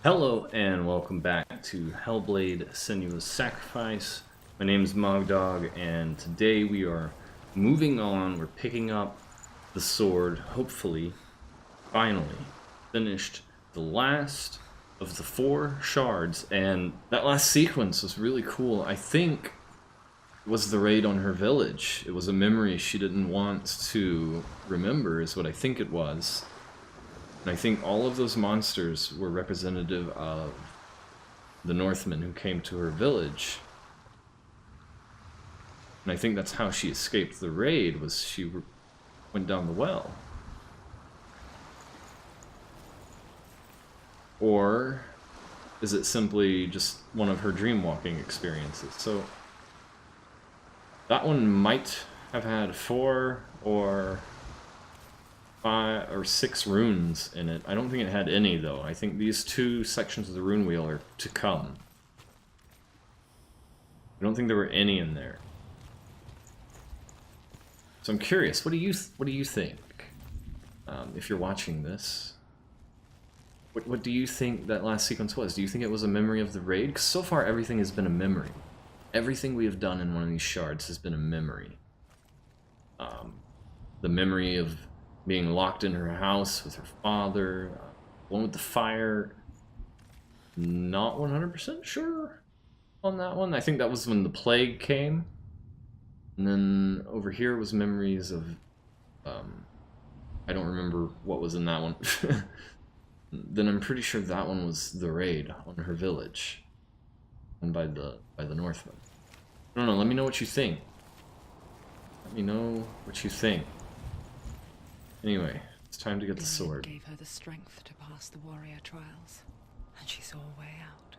Hello and welcome back to Hellblade Senua's Sacrifice. My name is Mogdog and today we are moving on. We're picking up the sword, hopefully, finally, finished the last of the 4 shards, and that last sequence was really cool. I think it was the raid on her village. It was a memory she didn't want to remember is what I think it was. And I think all of those monsters were representative of the Northmen who came to her village. And I think that's how she escaped the raid, was she went down the well. Or is it simply just one of her dream-walking experiences? So that one might have had 4 or 5 or 6 runes in it. I don't think it had any, though. I think these 2 sections of the rune wheel are to come. I don't think there were any in there. So I'm curious, what do you think? If you're watching this, what do you think that last sequence was? Do you think it was a memory of the raid? Because so far everything has been a memory. Everything we have done in one of these shards has been a memory. The memory of being locked in her house with her father, one with the fire, not 100% sure on that one. I think that was when the plague came. And then over here was memories of, I don't remember what was in that one. Then I'm pretty sure that one was the raid on her village, and by the Northmen. I don't know, let me know what you think. Let me know what you think. Anyway, it's time to get the sword. Gave her the strength to pass the warrior trials, and she saw a way out.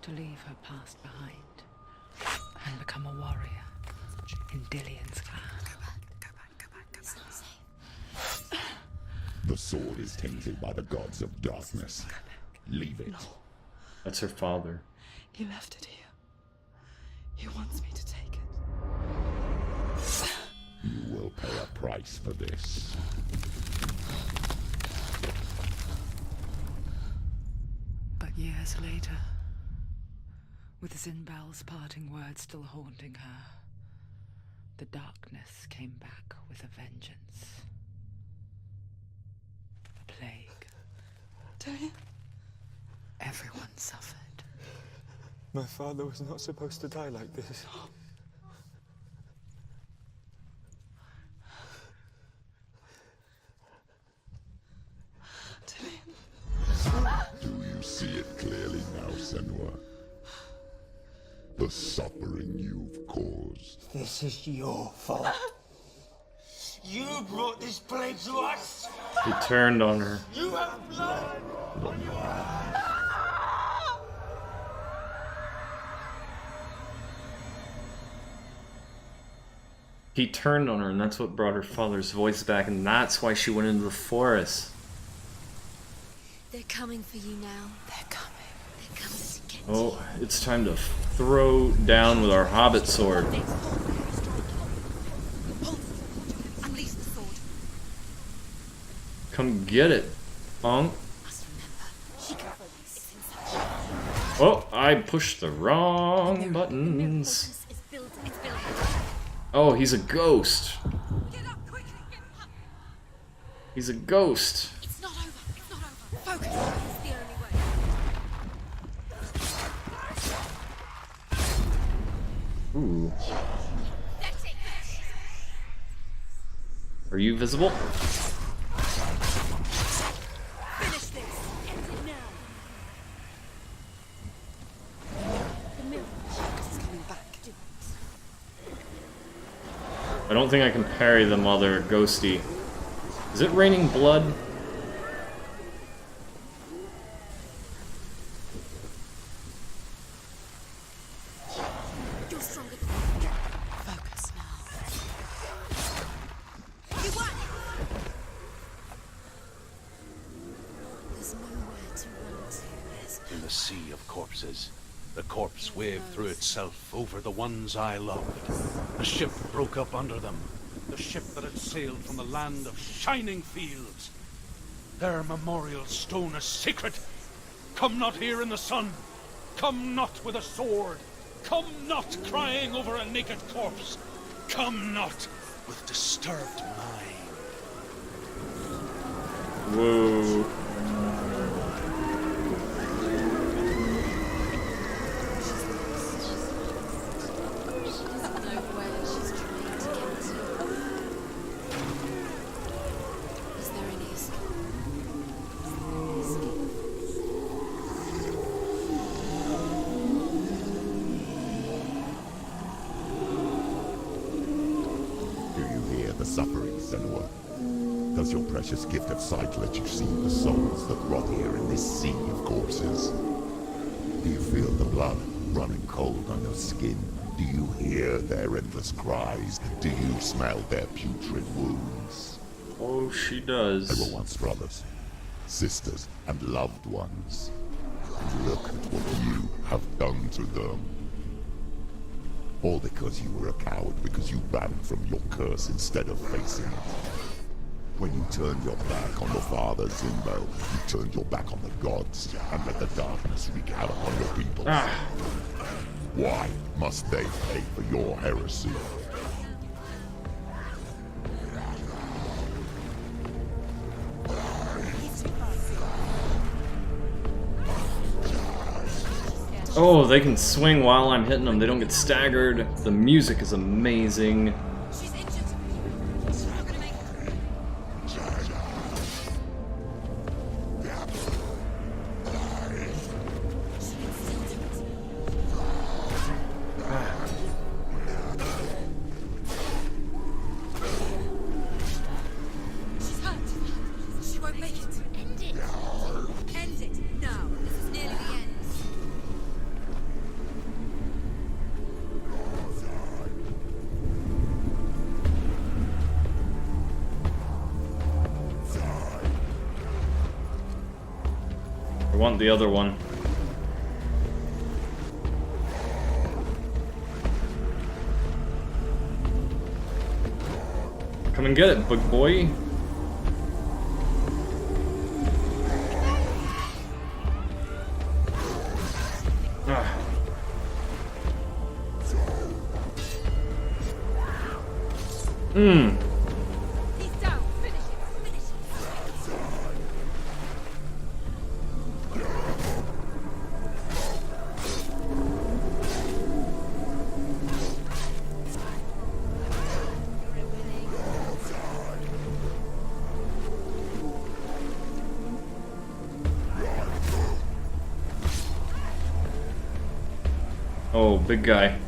To leave her past behind and become a warrior in Dillian's clan. Go back. It's not safe. The sword is tainted by the gods of darkness. Leave it. No. That's her father. He left it here. He wants me to take it. You will pay a price for this. But years later, with Zinbal's parting words still haunting her, the darkness came back with a vengeance. The plague. Dillian? Everyone suffered. My father was not supposed to die like this. Do you see it clearly now, Senua? The suffering you've caused. This is your fault. You brought this plague to us. He turned on her. You have blood on your hands. He turned on her, and that's what brought her father's voice back, and that's why she went into the forest. They're coming for you now. They're coming. They're coming to get you. Oh, it's time to throw down with our hobbit sword. Unleash the sword. Come get it, punk. Must remember, she can it's inside. Oh, I pushed the wrong buttons. It's built. It's built. Oh, he's a ghost. Get up quickly. Get up. He's a ghost. It's not over. It's not over. Focus. It's the only way. Ooh. That's it. Are you visible? Finish this. End it now. The mirror. Focus is coming back. Do it. I don't think I can parry them while they're ghosty. Is it raining blood? You're stronger than me. Focus now. You won! There's nowhere to run to. In the sea of corpses, the corpse waved through itself over the ones I loved. A ship broke up under them. The ship that had sailed from the land of shining fields. Their memorial stone a secret. Come not here in the sun. Come not with a sword. Come not crying over a naked corpse. Come not with disturbed mind. Whoa. Suffering, Senua. Does your precious gift of sight let you see the souls that rot here in this sea of corpses? Do you feel the blood running cold on your skin? Do you hear their endless cries? Do you smell their putrid wounds? Oh, she does. They were once brothers, sisters, and loved ones. And look at what you have done to them. All because you were a coward, because you ran from your curse instead of facing it. When you turned your back on your father, Zimbo, you turned your back on the gods, and let the darkness wreak havoc on your people. Why must they pay for your heresy? Oh, they can swing while I'm hitting them. They don't get staggered. The music is amazing. I want the other one. Come and get it, big boy. Oh, big guy.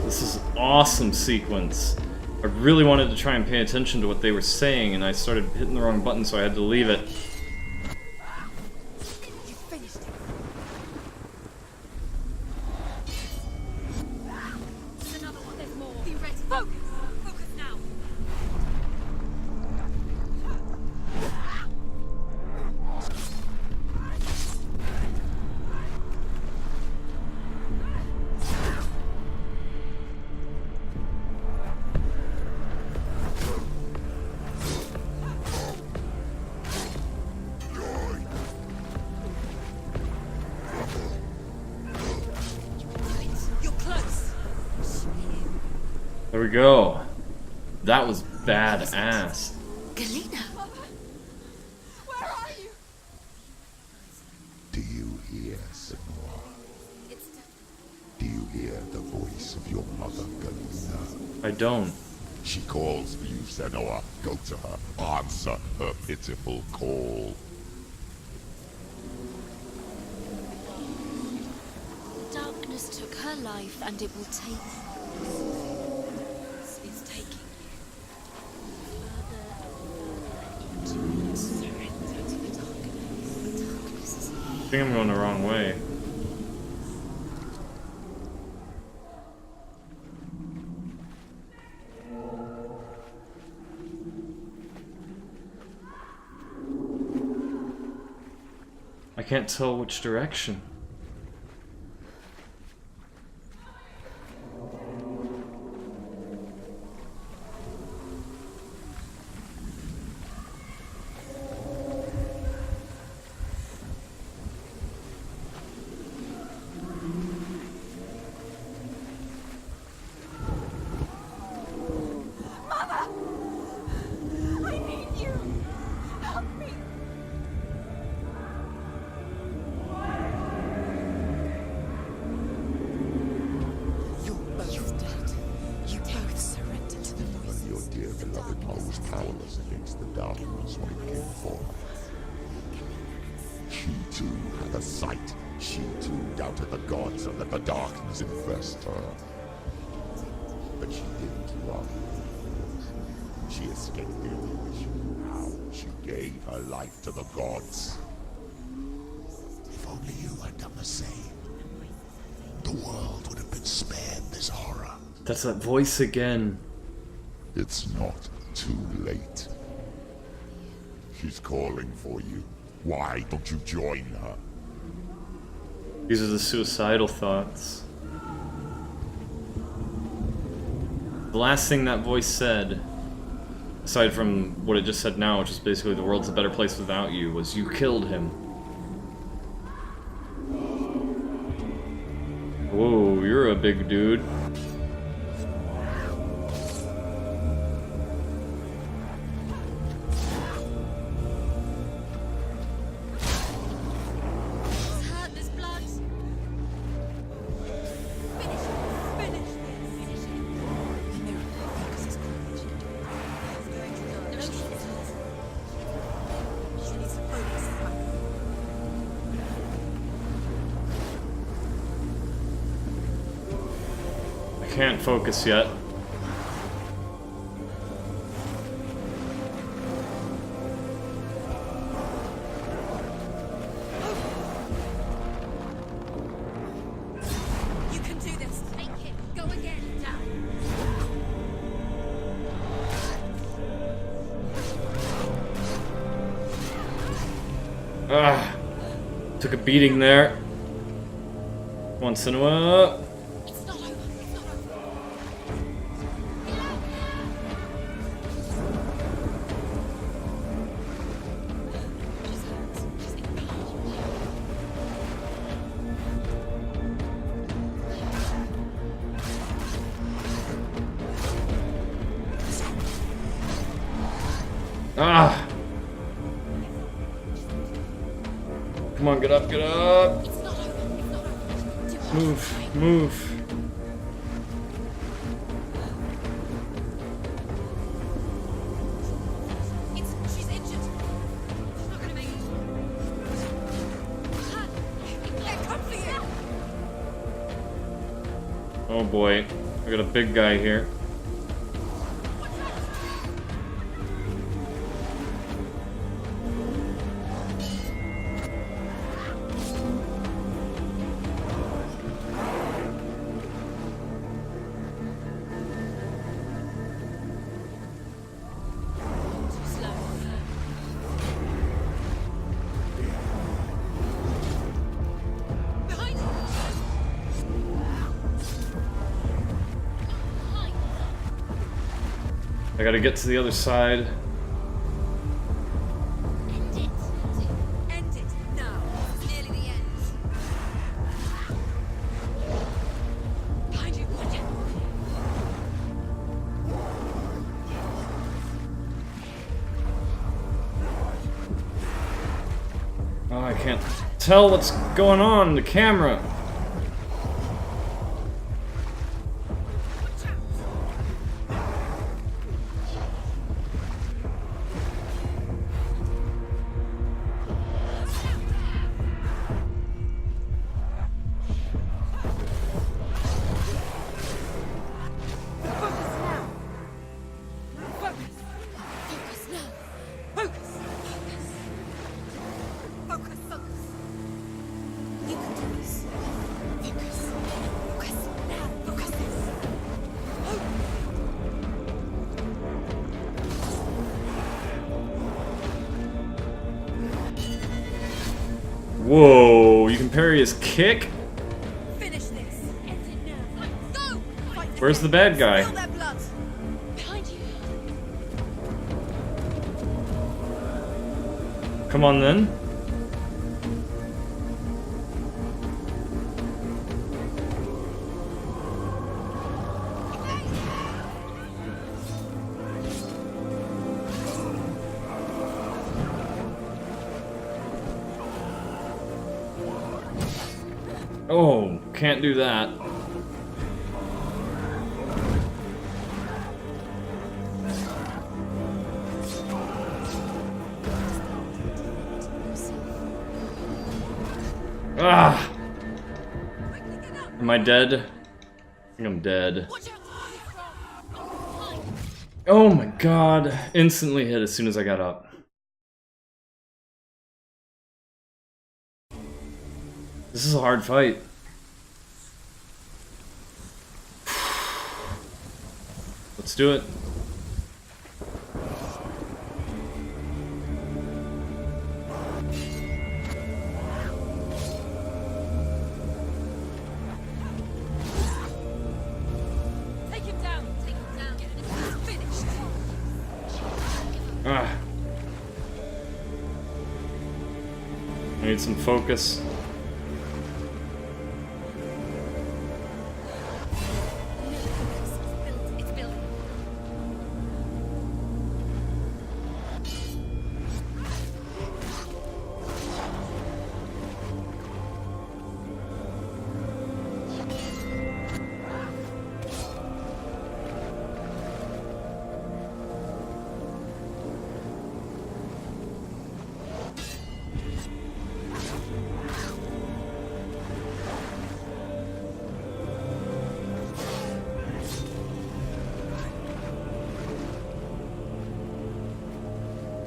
This is an awesome sequence. I really wanted to try and pay attention to what they were saying, and I started hitting the wrong button, so I had to leave it. You finished it. There's another one. There's more. Be ready. Focus. Focus now. You're close. There we go. That was badass. Galena. Where are you? Do you hear, Senua? Do you hear the voice of your mother, Galena? I don't. She calls for you, Senua. Go to her. Answer her pitiful call. Darkness took her life, and it will take. It's taking you further and further into surrender to the darkness. Darkness is I think I'm going the wrong way. can't tell which direction. I need you. Help me. You're both dead. You both surrendered to the voices. Your dear beloved mother was powerless against the darkness when it came forth. She too had a sight. She too doubted the gods and let the darkness infest her. But she didn't run. She escaped the illusion. How she gave her life to the gods. If only you had done the same, the world would have been spared this horror. That's that voice again. It's not too late. She's calling for you. Why don't you join her? These are the suicidal thoughts. The last thing that voice said, aside from what it just said now, which is basically the world's a better place without you, was you killed him. Whoa, you're a big dude. There's blood. Finish this. She needs to focus. I can't focus yet. You can do this. Take it. Go again. Down. Ah, took a beating there. Come on, Senua. It's not over. It's not over. She's hurt. She's in pain. Ah. Come on, get up, get up. It's not over. It's not over. Do it. Move, move. She's injured. She's not gonna make it. They're come for you. Oh boy, I got a big guy here. Too slow. Behind you. Behind. I gotta get to the other side. End it. End it now. It's nearly the end. Behind you. Watch it. Oh, I can't tell what's going on in the camera. Focus now. Focus. Focus. Focus. You can do this. Whoa, you can parry his kick? Finish this. End it now. Go! Fight Where's the bad guy? Spill their blood. Behind you. Come on then. Oh, can't do that. Ah! Am I dead? I think I'm dead. Oh my god. Instantly hit as soon as I got up. This is a hard fight. Let's do it. Take him down. Take him down. It's finished. Ah. I need some focus. It's built.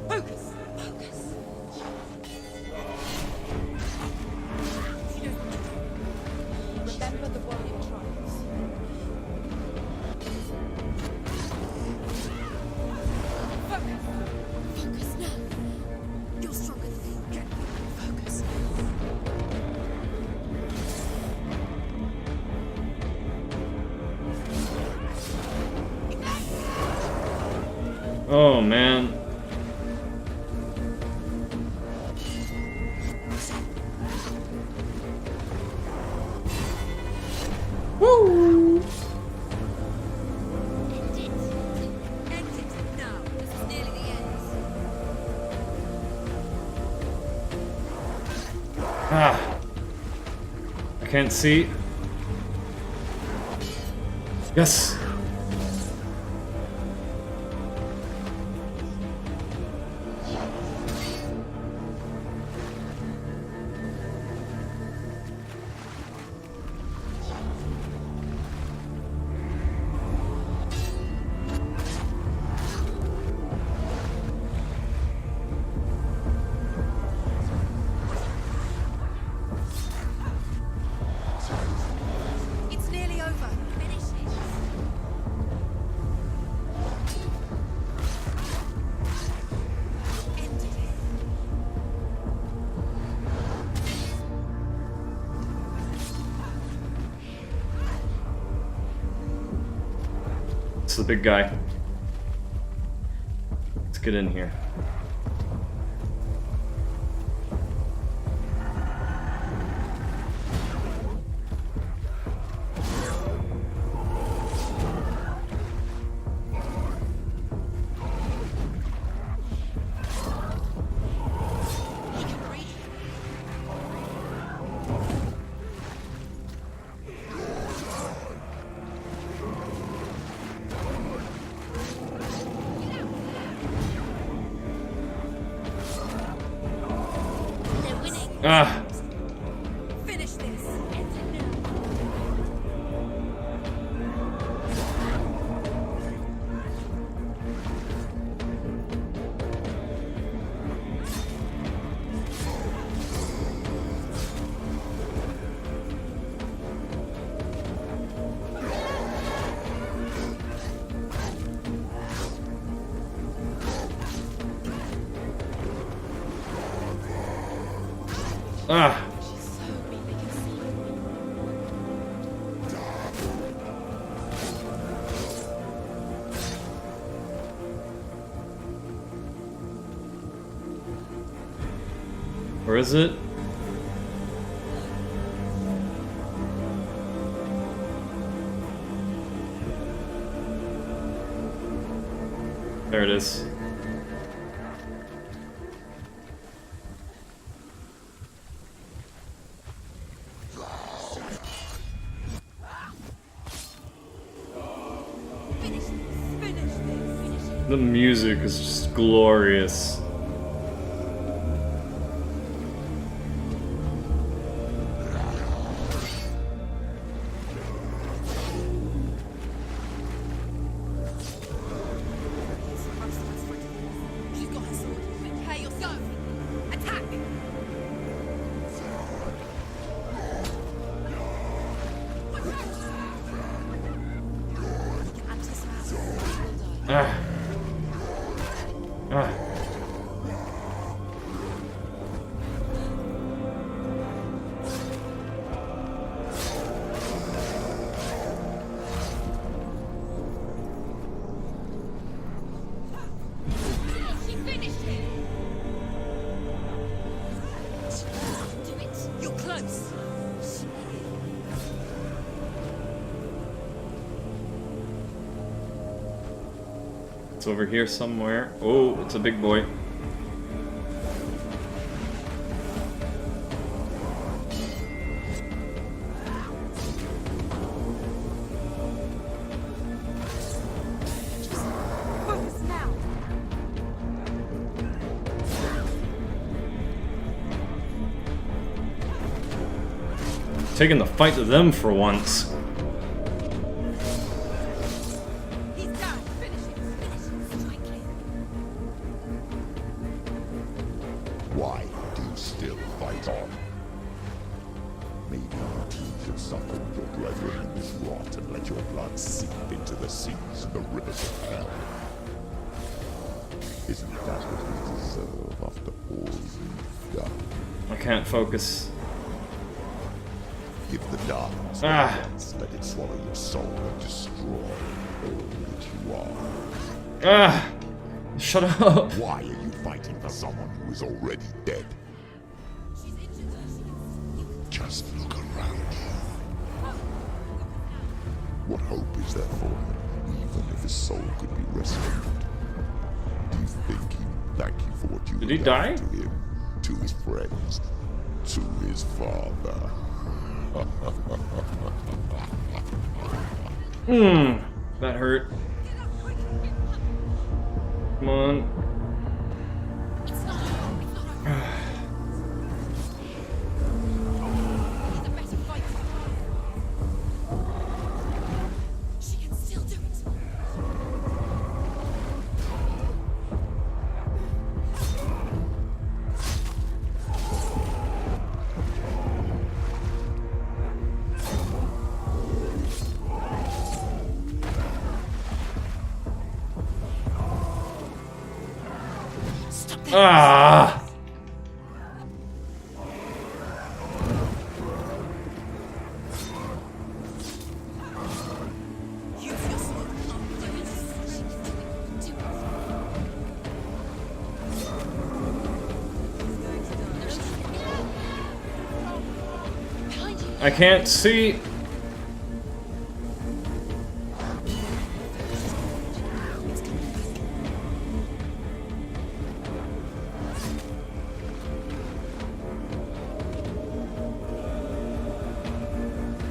Focus. Focus. Remember the warrior trials. Focus. Focus now. You're stronger than you get. Focus. Oh man. Woo! End it. End it now. This is nearly the end. Ah. I can't see. Yes. It's nearly over. Finish it. End it. It's the big guy. Let's get in here. He can breathe. They're winning. Ah. Finish this. End it now. Ah! She's so weak, they can see her. Where is it? There it is. The music is just glorious. She's got her sword. Prepare yourself. Attack! Watch out! Ah. Ah. She finished him! Do it! You're close! It's over here somewhere. Oh, it's a big boy. Focus now! Taking the fight to them for once. He's down! Finish it! Finish it! Strike clear! Why do you still fight on? Maybe you too should suffer with your brethren in this rot and let your blood seep into the seas and the rivers of hell. Isn't that what we deserve after all you've done? I can't focus. Give the darkness a Ah. chance, let it swallow your soul and destroy all that you are. Ah! Shut up! Why are you fighting for someone who is already dead? She's injured. Just look around you. What hope is there for him, even if his soul could be rescued? Do you think he'd thank you for what you Did he have done die? to him, to his friends, to his father? That hurt. Come on. It's not her. It's not her. He's a better fighter. She can still do it. Stop that. Ah! Use your sword. Do it. She can do it. Do it. Behind you. I can't see.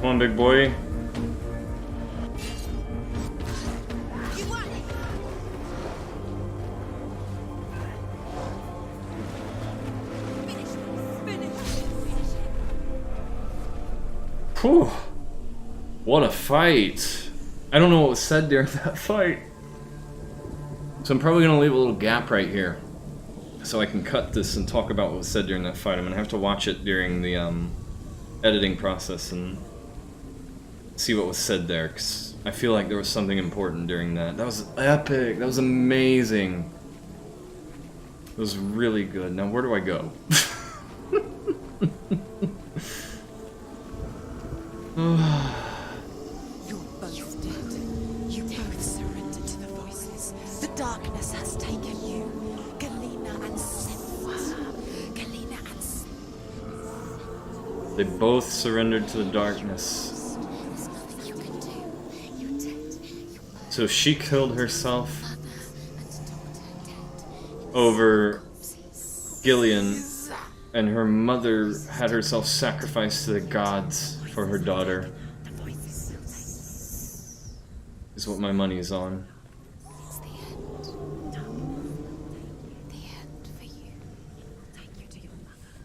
Come on, big boy. You won it. Finish this. Finish this. Finish it. Whew. What a fight. I don't know what was said during that fight. So I'm probably gonna leave a little gap right here so I can cut this and talk about what was said during that fight. I'm gonna have to watch it during the editing process and see what was said there, because I feel like there was something important during that. That was epic. That was amazing. It was really good. Now where do I go? Darkness has taken you. Galena and Senua. Galena and They both surrendered to the darkness. There's nothing you can do. You're dead. So she killed herself Mother and daughter dead. over Gillian, and her mother had herself sacrificed to the gods for her daughter. Is what my money's on. It's the end. The end for you. Take you to your mother.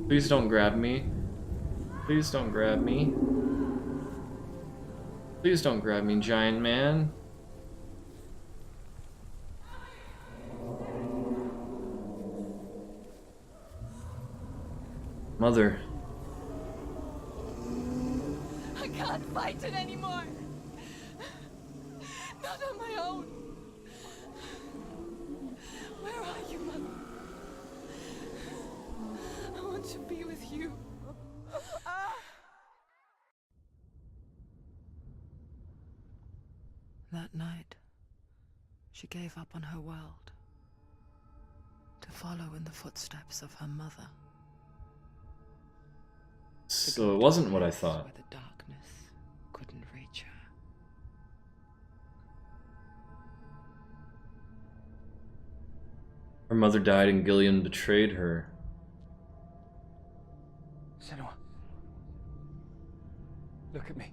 Please don't grab me. Please don't grab me. Please don't grab me, giant man. Mother. I can't fight it anymore. Not on my own. Where are you, Mother? I want to be with you. That night, she gave up on her world to follow in the footsteps of her mother. So it wasn't what I thought. Where the darkness couldn't reach her. Her mother died and Gillian betrayed her. Senua. Look at me.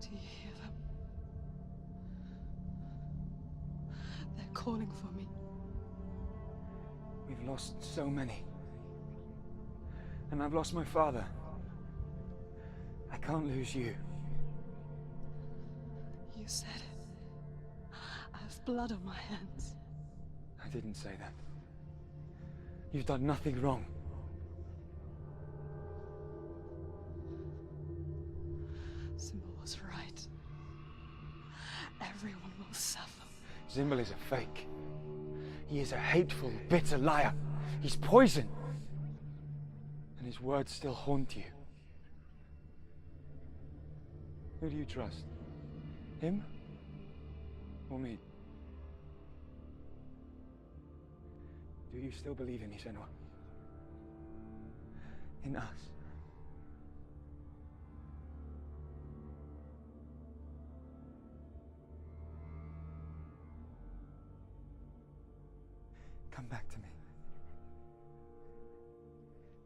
Do you hear them? They're calling for me. We've lost so many. And I've lost my father. I can't lose you. You said it. I have blood on my hands. I didn't say that. You've done nothing wrong. Symbol was right. Everyone will suffer. Zimbel is a fake. He is a hateful, bitter liar. He's poison. And his words still haunt you. Who do you trust? Him? Or me? Do you still believe in me, Senua? In us? Come back to me.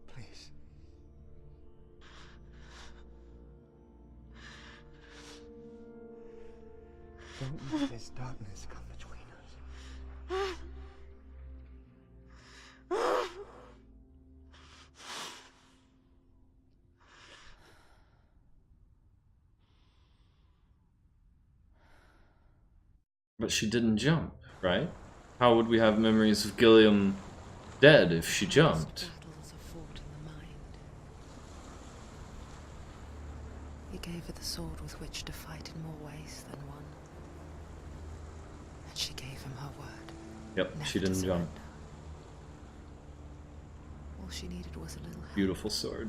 Please. Don't let this darkness come between us. But she didn't jump, right? How would we have memories of Gilliam dead if she jumped? Battles are fought in the mind. He gave her the sword with which to fight in more ways than one. And she gave him her word. Yep, never she to didn't jump. surrender. All she needed was a little help, Beautiful sword.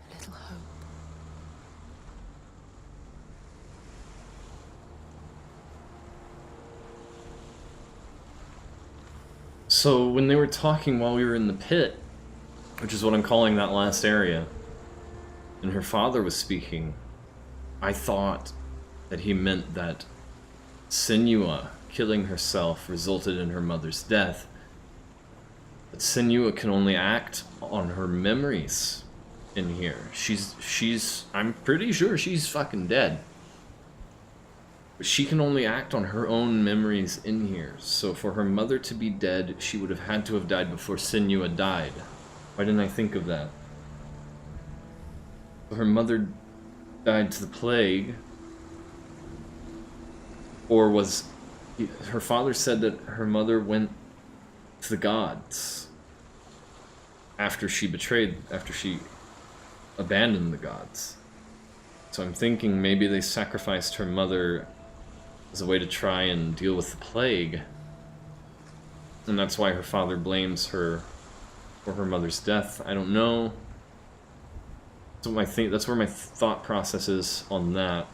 a little hope. So when they were talking while we were in the pit, which is what I'm calling that last area, and her father was speaking, I thought that he meant that Senua killing herself resulted in her mother's death. But Senua can only act on her memories in here. I'm pretty sure she's fucking dead. But she can only act on her own memories in here. So for her mother to be dead, she would have had to have died before Senua died. Why didn't I think of that? So her mother died to the plague. Or was... Her father said that her mother went to the gods after she abandoned the gods. So I'm thinking maybe they sacrificed her mother as a way to try and deal with the plague. And that's why her father blames her for her mother's death. I don't know. That's where my thought process is on that.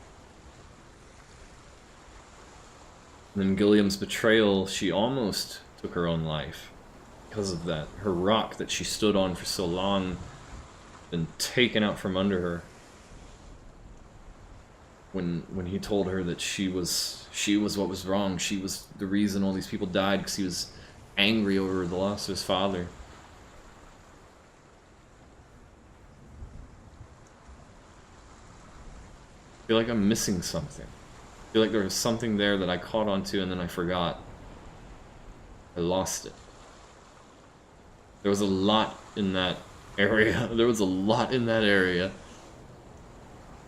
And then Gilliam's betrayal, she almost took her own life because of that. Her rock that she stood on for so long been taken out from under her. When he told her that she was what was wrong, she was the reason all these people died because he was angry over the loss of his father. I feel like I'm missing something. I feel like there was something there that I caught onto and then I forgot. I lost it. There was a lot in that area. There was a lot in that area.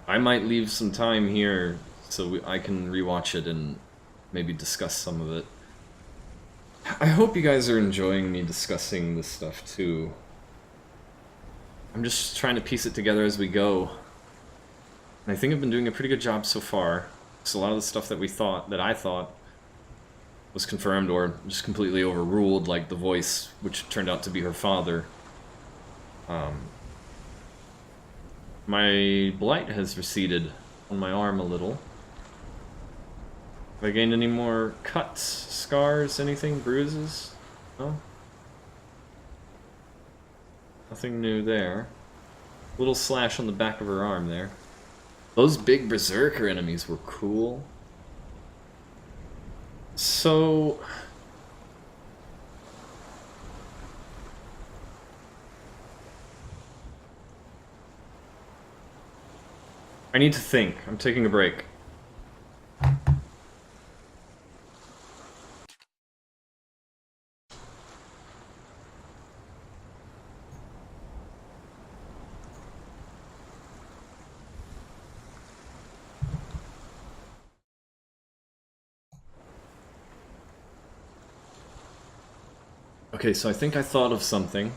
I might leave some time here so I can rewatch it and maybe discuss some of it. I hope you guys are enjoying me discussing this stuff too. I'm just trying to piece it together as we go. And I think I've been doing a pretty good job so far. Because a lot of the stuff that I thought was confirmed or just completely overruled, like the voice, which turned out to be her father. My blight has receded on my arm a little. Have I gained any more cuts, scars, anything, bruises? No? Nothing new there. Little slash on the back of her arm there. Those big berserker enemies were cool. So... I need to think. I'm taking a break. Okay, so I think I thought of something.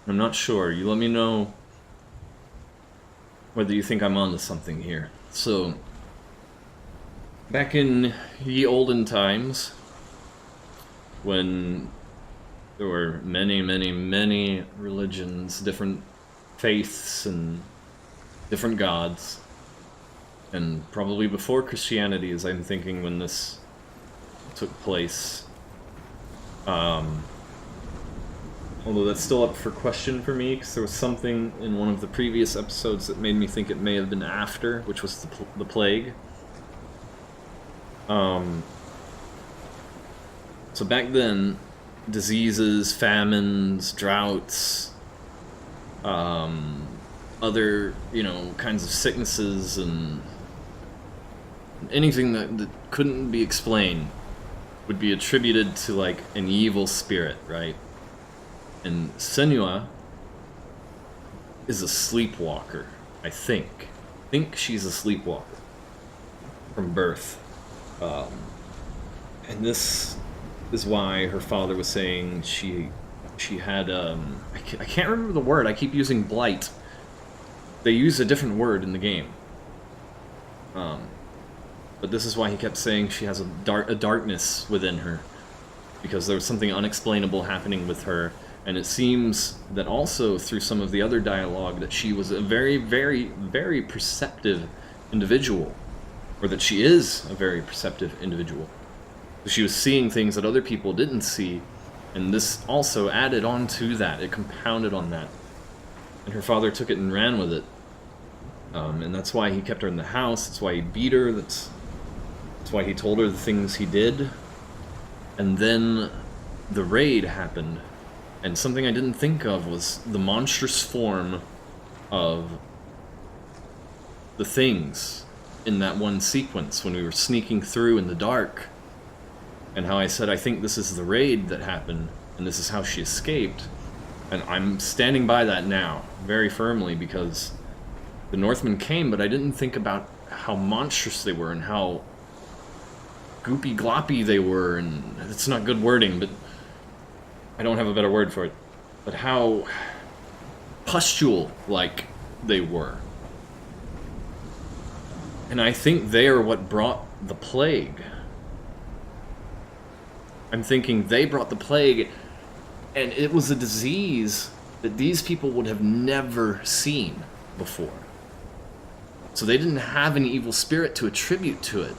I'm not sure. You let me know whether you think I'm onto something here. So, back in ye olden times, when there were many, many, many religions, different faiths, and different gods, and probably before Christianity, as I'm thinking when this took place, although that's still up for question for me, because there was something in one of the previous episodes that made me think it may have been after, which was the plague. So back then, diseases, famines, droughts, other, kinds of sicknesses, and anything that couldn't be explained would be attributed to, like, an evil spirit, right? And Senua is a sleepwalker, I think. I think she's a sleepwalker from birth. And this is why her father was saying she had, I can't remember the word, I keep using blight. They use a different word in the game. But this is why he kept saying she has a darkness within her. Because there was something unexplainable happening with her. And it seems that also through some of the other dialogue that she was a very, very, very perceptive individual. Or that she is a very perceptive individual. She was seeing things that other people didn't see. And this also added on to that. It compounded on that. And her father took it and ran with it. And that's why he kept her in the house. That's why he beat her. That's why he told her the things he did. And then the raid happened. And something I didn't think of was the monstrous form of the things in that one sequence when we were sneaking through in the dark. And how I said, I think this is the raid that happened, and this is how she escaped. And I'm standing by that now, very firmly, because the Northmen came, but I didn't think about how monstrous they were and how goopy gloppy they were, and it's not good wording, but I don't have a better word for it, but how pustule-like they were. And I think they are what brought the plague. I'm thinking they brought the plague, and it was a disease that these people would have never seen before. So they didn't have an evil spirit to attribute to it.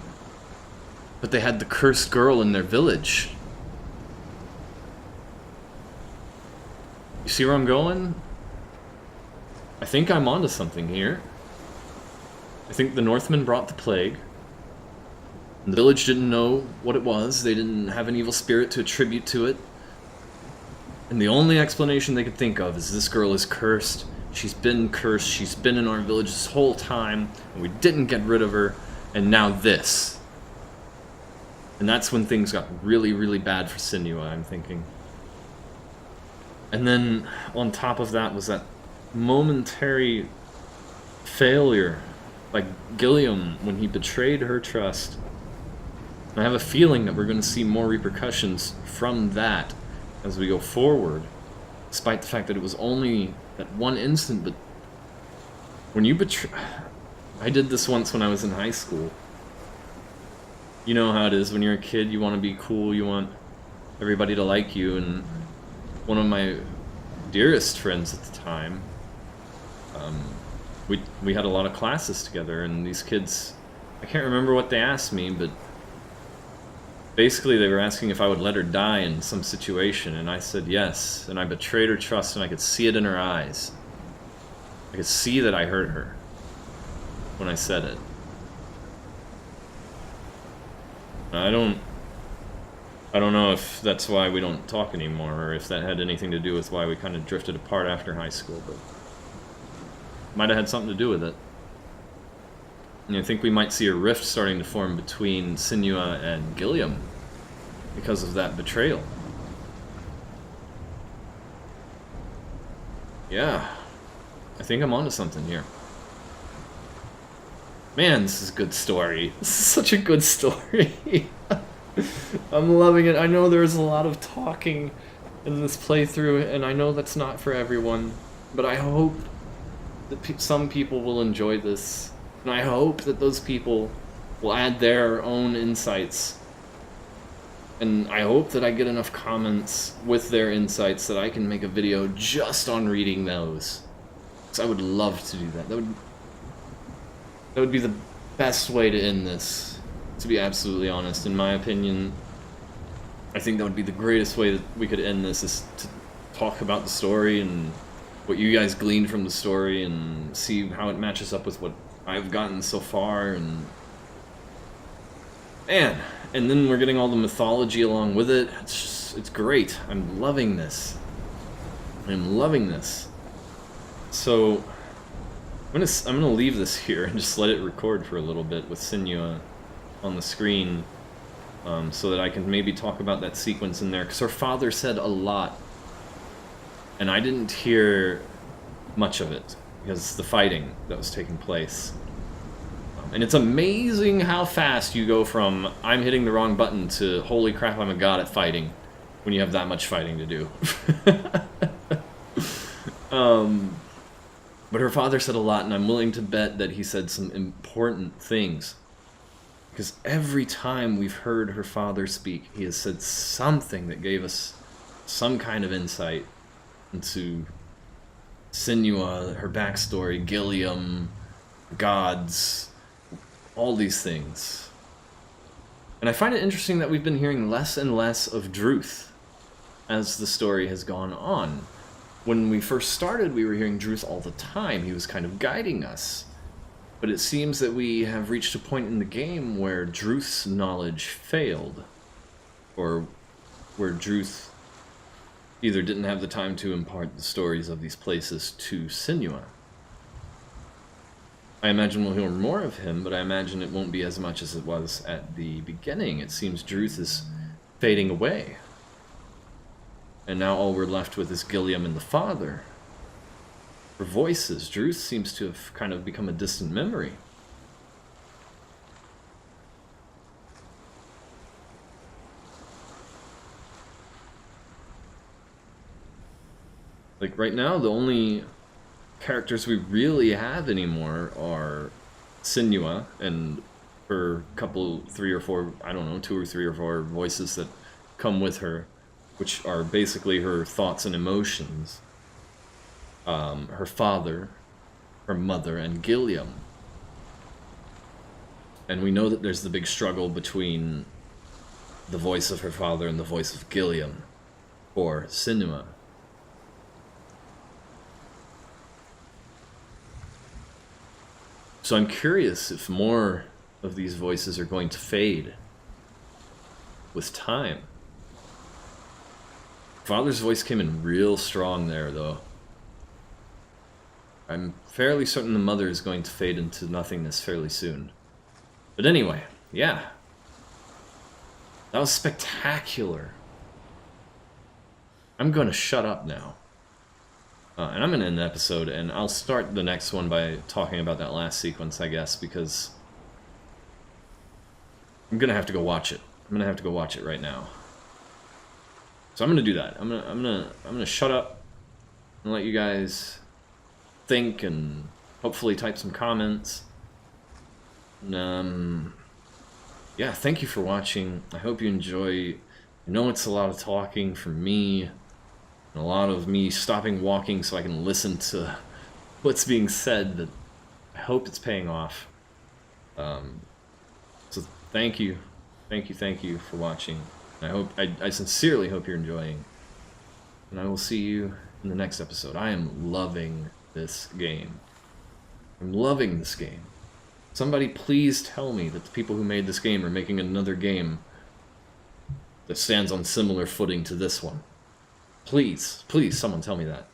But they had the cursed girl in their village. You see where I'm going? I think I'm onto something here. I think the Northmen brought the plague. And the village didn't know what it was. They didn't have an evil spirit to attribute to it. And the only explanation they could think of is this girl is cursed. She's been cursed. She's been in our village this whole time. And we didn't get rid of her. And now this. And that's when things got really, really bad for Senua, I'm thinking. And then on top of that was that momentary failure by Gilliam when he betrayed her trust. And I have a feeling that we're going to see more repercussions from that as we go forward, despite the fact that it was only that one instant. But when you betray... I did this once when I was in high school. You know how it is when you're a kid, you want to be cool, you want everybody to like you, and one of my dearest friends at the time, we had a lot of classes together, and these kids, I can't remember what they asked me, but basically they were asking if I would let her die in some situation, and I said yes, and I betrayed her trust, and I could see it in her eyes. I could see that I hurt her when I said it. I don't know if that's why we don't talk anymore, or if that had anything to do with why we kind of drifted apart after high school, but might have had something to do with it. And I think we might see a rift starting to form between Senua and Gilliam because of that betrayal. Yeah, I think I'm onto something here. Man, this is a good story. This is such a good story. I'm loving it. I know there's a lot of talking in this playthrough, and I know that's not for everyone, but I hope that some people will enjoy this, and I hope that those people will add their own insights, and I hope that I get enough comments with their insights that I can make a video just on reading those. Because I would love to do that. That would be the best way to end this, to be absolutely honest. In my opinion, I think that would be the greatest way that we could end this, is to talk about the story and what you guys gleaned from the story and see how it matches up with what I've gotten so far. And man, and then we're getting all the mythology along with it. It's great. I'm loving this. I'm loving this. So I'm gonna leave this here and just let it record for a little bit with Senua on the screen, so that I can maybe talk about that sequence in there, because her father said a lot, and I didn't hear much of it because the fighting that was taking place. And it's amazing how fast you go from I'm hitting the wrong button to holy crap, I'm a god at fighting when you have that much fighting to do. But her father said a lot, and I'm willing to bet that he said some important things. Because every time we've heard her father speak, he has said something that gave us some kind of insight into Senua, her backstory, Gilliam, gods, all these things. And I find it interesting that we've been hearing less and less of Druth as the story has gone on. When we first started, we were hearing Druth all the time. He was kind of guiding us. But it seems that we have reached a point in the game where Druth's knowledge failed. Or where Druth either didn't have the time to impart the stories of these places to Senua. I imagine we'll hear more of him, but I imagine it won't be as much as it was at the beginning. It seems Druth is fading away. And now all we're left with is Gilliam and the father. For voices, Druth seems to have kind of become a distant memory. Like right now, the only characters we really have anymore are Senua and her couple, 3 or 4, I don't know, 2 or 3 or 4 voices that come with her, which are basically her thoughts and emotions. Her father, her mother, and Gilliam. And we know that there's the big struggle between the voice of her father and the voice of Gilliam, or Senua. So I'm curious if more of these voices are going to fade with time. Father's voice came in real strong there, though. I'm fairly certain the mother is going to fade into nothingness fairly soon. But anyway, yeah. That was spectacular. I'm going to shut up now. And I'm going to end the episode, and I'll start the next one by talking about that last sequence, I guess, because I'm going to have to go watch it. I'm going to have to go watch it right now. So I'm going to do that. I'm going to shut up and let you guys think and hopefully type some comments. And, yeah, thank you for watching. I hope you enjoy. I know it's a lot of talking from me, and a lot of me stopping walking so I can listen to what's being said, but I hope it's paying off. So thank you for watching. I sincerely hope you're enjoying, and I will see you in the next episode. I am loving this game. I'm loving this game. Somebody please tell me that the people who made this game are making another game that stands on similar footing to this one. Please, please, someone tell me that.